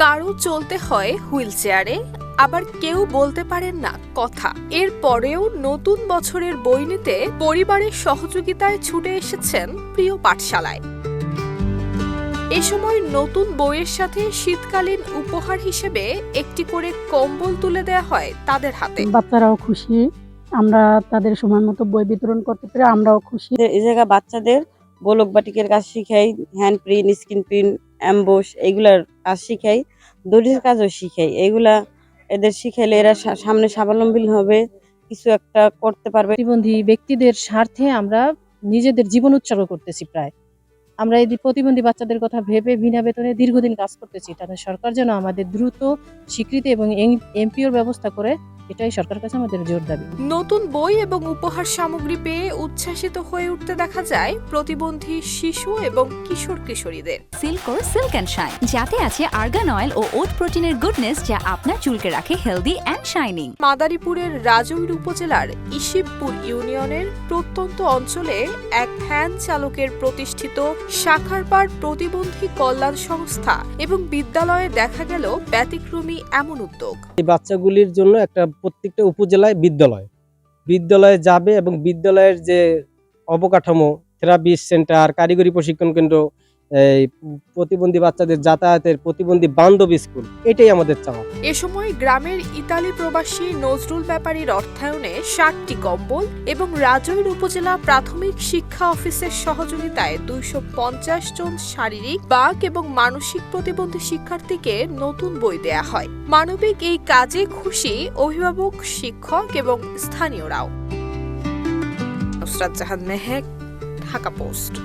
কারো চলতে হয় হুইল চেয়ারে, আবার কেউ বলতে পারেন না কথা। এরপরেও নতুন বছরের বই নিতে পরিবারের সহযোগিতায় ছুটে এসেছেন প্রিয় পাঠশালায়। এ সময় নতুন বইয়ের সাথে শীতকালীন উপহার হিসেবে একটি করে কম্বল তুলে দেওয়া হয় তাদের হাতে। বাচ্চারাও খুশি, আমরা তাদের সময় মতো বই বিতরণ করতে পেরে আমরাও খুশি। এই জায়গায় বাচ্চাদের ব্লক বাটিকের কাজ শিখাই, hand print, screen print, emboss এইগুলার কাজ শিখাই, দড়ির কাজও শিখাই। এগুলা এদের শিখাইলে এরা সামনে স্বাবলম্বী হবে, কিছু একটা করতে পারবে। প্রতিবন্ধী ব্যক্তিদের স্বার্থে আমরা নিজেদের জীবন উৎসর্গ করতেছি। প্রায় আমরা এই প্রতিবন্ধী বাচ্চাদের কথা ভেবে বিনা বেতনে দীর্ঘদিন কাজ করতেছি। তাহলে সরকার যেন আমাদের দ্রুত স্বীকৃতি এবং এমপিওর ব্যবস্থা করে, এটাই সরকারের কাছে আমাদের জোর দাবি। নতুন বই এবং উপহার সামগ্রী পেয়ে উচ্ছ্বাসিত হয়ে উঠতে দেখা যায় প্রতিবন্ধী শিশু এবং কিশোর কিশোরীদের। সিল্কোর সিল্ক অ্যান্ড শাইন, যাতে আছে আর্গান অয়েল ও ওট প্রোটিনের গুডনেস, যা আপনার চুলকে রাখে হেলদি অ্যান্ড শাইনিং। মাদারীপুরের রাজৈর উপজেলার ইশিবপুর ইউনিয়নের প্রত্যন্ত অঞ্চলে এক ভ্যান চালকের প্রতিষ্ঠিত শাখারপাড় প্রতিবন্ধী কল্যাণ সংস্থা এবং বিদ্যালয়ে দেখা গেল ব্যতিক্রমী এমন উদ্যোগ। এই বাচ্চাগুলির জন্য প্রত্যেকটা উপজেলায় বিদ্যালয়ে যাবে এবং বিদ্যালয়ের যে অবকাঠামো, থেরাপি সেন্টার, কারিগরি প্রশিক্ষণ কেন্দ্র, এই প্রতিবন্ধী বাচ্চাদের যাতায়াতের প্রতিবন্ধী বান্ধব স্কুল, এটাই আমাদের চাওয়া। এ সময় গ্রামের ইতালি প্রবাসী নজরুল ব্যাপারীর অর্থায়নে 60টি কম্বল এবং রাজৈর উপজেলা প্রাথমিক শিক্ষা অফিসের সহযোগিতায় 250 জন শারীরিক, বাক এবং মানসিক প্রতিবন্ধী শিক্ষার্থীকে নতুন বই দেয়া হয়। মানবিক এই কাজে খুশি অভিভাবক, শিক্ষক এবং স্থানীয়রাও। নুসরাত জাহান মেহেক, ঢাকা পোস্ট।